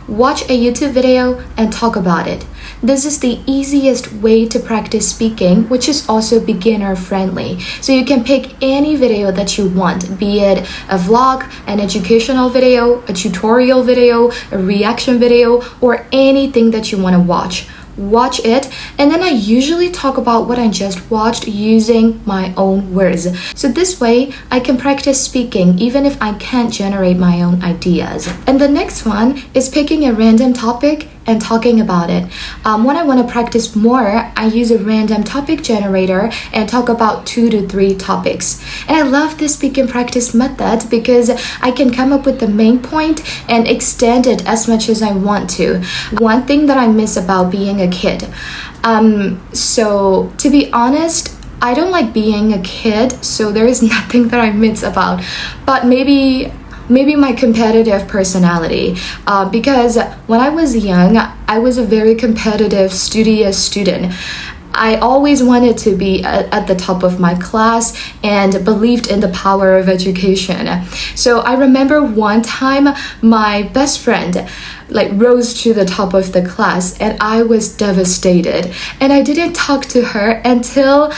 watch a YouTube video and talk about it. This is the easiest way to practice speaking, which is also beginner friendly. So you can pick any video that you want, be it a vlog, an educational video, a tutorial video, a reaction video, or anything that you want to watch. Watch it, and then I usually talk about what I just watched using my own words. So this way I can practice speaking even if I can't generate my own ideas. And the next one is picking a random topic and talking about it. When I want to practice more, I use a random topic generator and talk about 2 to 3 topics. And I love this speaking practice method because I can come up with the main point and extend it as much as I want to. One thing that I miss about being a kid. So to be honest, I don't like being a kid, so there is nothing that I miss about. But maybe my competitive personality, because when I was young, I was a very competitive, studious student. I always wanted to be at the top of my class and believed in the power of education. So I remember one time my best friend rose to the top of the class and I was devastated. And I didn't talk to her until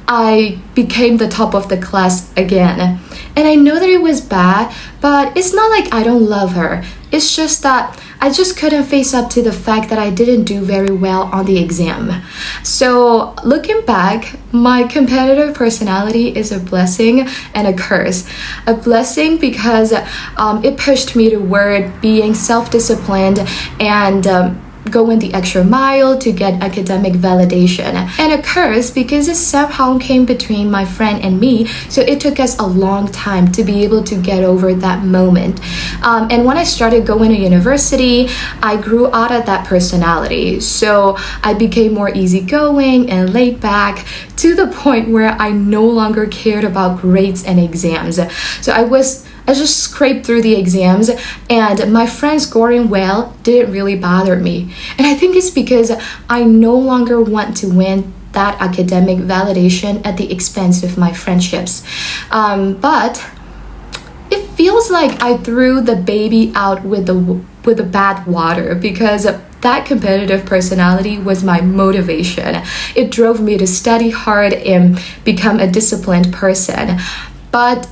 I became the top of the class again. And I know that it was bad, but it's not like I don't love her. It's just that I just couldn't face up to the fact that I didn't do very well on the exam. So looking back, my competitive personality is a blessing and a curse. A blessing because it pushed me toward being self-disciplined and going the extra mile to get academic validation. And a curse because it somehow came between my friend and me, so it took us a long time to be able to get over that moment. And when I started going to university, I grew out of that personality. So I became more easygoing and laid back to the point where I no longer cared about grades and exams. So I just scraped through the exams, and my friends scoring well didn't really bother me. And I think it's because I no longer want to win that academic validation at the expense of my friendships. But it feels like I threw the baby out with the bad water, because that competitive personality was my motivation. It drove me to study hard and become a disciplined person. But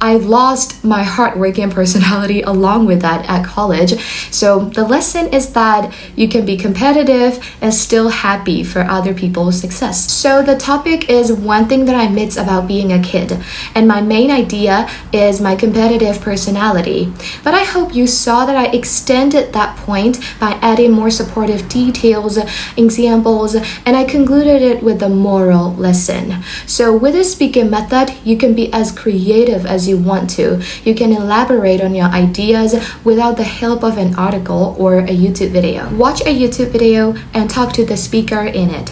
I lost my hardworking personality along with that at college. So the lesson is that you can be competitive and still happy for other people's success. So the topic is one thing that I miss about being a kid. And my main idea is my competitive personality. But I hope you saw that I extended that point by adding more supportive details, examples, and I concluded it with a moral lesson. So with this speaking method, you can be as creative as you want to. You can elaborate on your ideas without the help of an article or a YouTube video. Watch a YouTube video and talk to the speaker in it.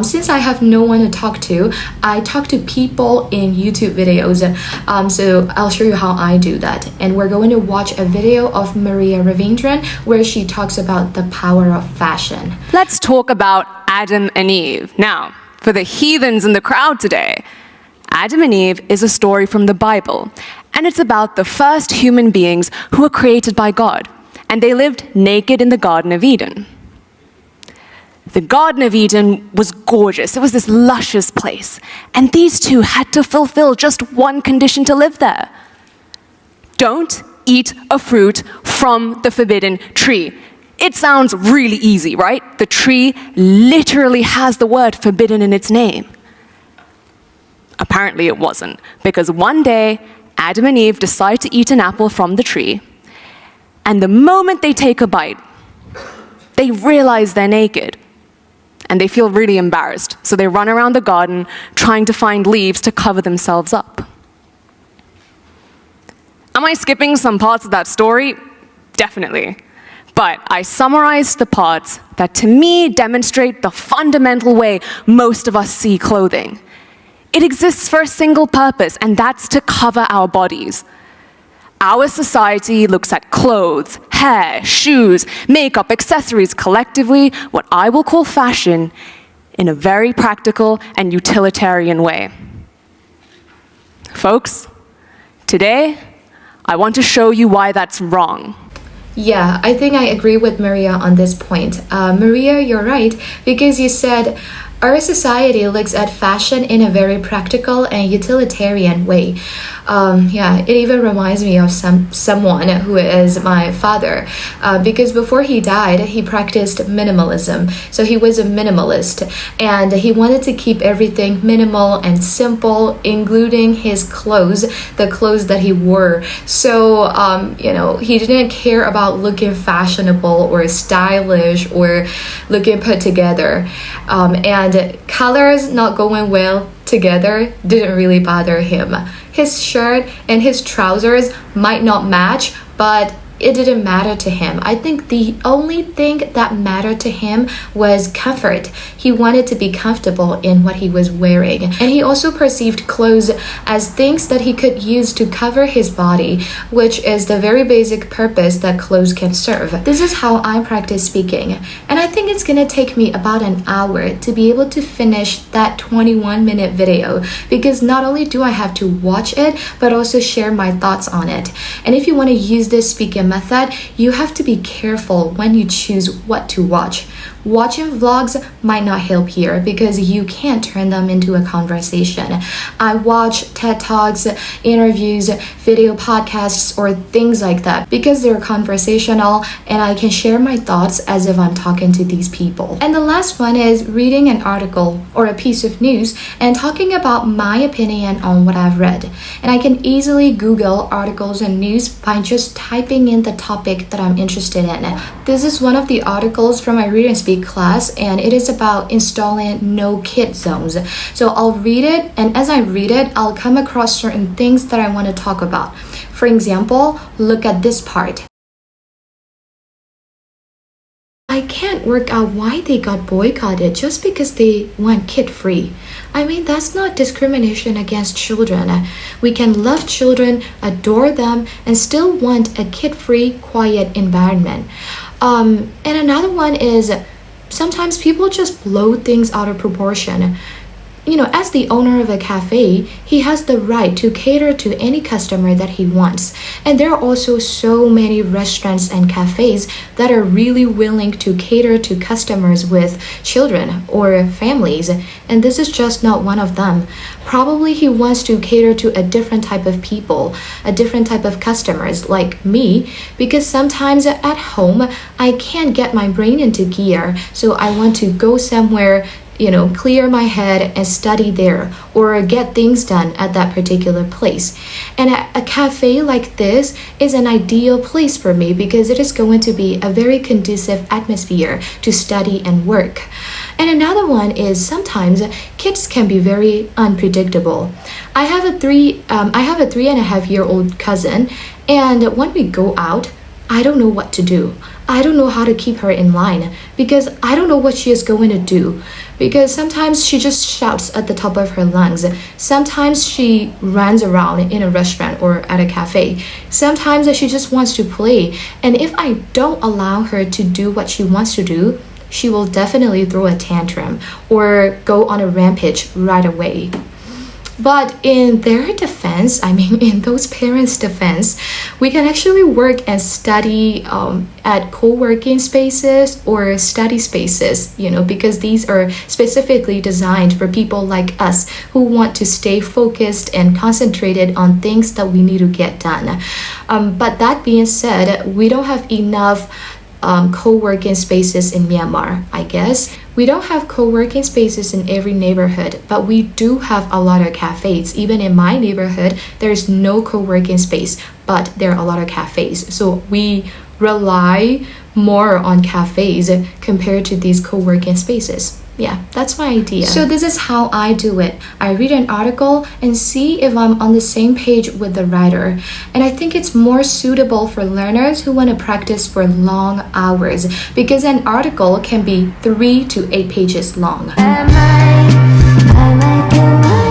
Since I have no one to talk to, I talk to people in YouTube videos. So I'll show you how I do that. And we're going to watch a video of Maria Ravindran where she talks about the power of fashion. Let's talk about Adam and Eve. Now, for the heathens in the crowd today, Adam and Eve is a story from the Bible, and it's about the first human beings who were created by God, and they lived naked in the Garden of Eden. The Garden of Eden was gorgeous. It was this luscious place, and these two had to fulfill just one condition to live there. Don't eat a fruit from the forbidden tree. It sounds really easy, right? The tree literally has the word forbidden in its name. Apparently it wasn't, because one day, Adam and Eve decide to eat an apple from the tree, and the moment they take a bite, they realize they're naked, and they feel really embarrassed, so they run around the garden trying to find leaves to cover themselves up. Am I skipping some parts of that story? Definitely. But I summarized the parts that to me demonstrate the fundamental way most of us see clothing. It exists for a single purpose, and that's to cover our bodies. Our society looks at clothes, hair, shoes, makeup, accessories, collectively, what I will call fashion, in a very practical and utilitarian way. Folks, today, I want to show you why that's wrong. Yeah, I think I agree with Maria on this point. Maria, you're right, because you said our society looks at fashion in a very practical and utilitarian way. Yeah, it even reminds me of someone who is my father, because before he died, he practiced minimalism. So he was a minimalist, and he wanted to keep everything minimal and simple, including his clothes, the clothes that he wore. So he didn't care about looking fashionable or stylish or looking put together, and colors not going well together didn't really bother him. His shirt and his trousers might not match, but it didn't matter to him. I think the only thing that mattered to him was comfort. He wanted to be comfortable in what he was wearing. And he also perceived clothes as things that he could use to cover his body, which is the very basic purpose that clothes can serve. This is how I practice speaking. And I think it's gonna take me about an hour to be able to finish that 21-minute video, because not only do I have to watch it, but also share my thoughts on it. And if you want to use this speaking method, you have to be careful when you choose what to watch. Watching vlogs might not help here because you can't turn them into a conversation. I watch TED Talks, interviews, video podcasts, or things like that because they're conversational and I can share my thoughts as if I'm talking to these people. And the last one is reading an article or a piece of news and talking about my opinion on what I've read. And I can easily Google articles and news by just typing in the topic that I'm interested in. This is one of the articles from my Read and Speak class, and it is about installing no kid zones. So I'll read it, and as I read it, I'll come across certain things that I want to talk about. For example, look at this part. I can't work out why they got boycotted just because they went kid-free. I mean, that's not discrimination against children. We can love children, adore them, and still want a kid-free, quiet environment. And another one is sometimes people just blow things out of proportion. As the owner of a cafe, he has the right to cater to any customer that he wants. And there are also so many restaurants and cafes that are really willing to cater to customers with children or families. And this is just not one of them. Probably he wants to cater to a different type of people, a different type of customers like me, because sometimes at home, I can't get my brain into gear. So I want to go somewhere, clear my head and study there or get things done at that particular place. And a cafe like this is an ideal place for me because it is going to be a very conducive atmosphere to study and work. And another one is sometimes kids can be very unpredictable. I have a 3.5-year-old cousin, and when we go out, I don't know what to do. I don't know how to keep her in line because I don't know what she is going to do. Because sometimes she just shouts at the top of her lungs. Sometimes she runs around in a restaurant or at a cafe. Sometimes she just wants to play. And if I don't allow her to do what she wants to do, she will definitely throw a tantrum or go on a rampage right away. But in their defense, in those parents' defense, we can actually work and study at co-working spaces or study spaces, because these are specifically designed for people like us who want to stay focused and concentrated on things that we need to get done. But that being said, we don't have enough co-working spaces in Myanmar, I guess. We don't have co-working spaces in every neighborhood, but we do have a lot of cafes. Even in my neighborhood, there's no co-working space, but there are a lot of cafes. So we rely more on cafes compared to these co-working spaces. Yeah, that's my idea. So this is how I do it. I read an article and see if I'm on the same page with the writer. And I think it's more suitable for learners who want to practice for long hours because an article can be 3 to 8 pages long. I might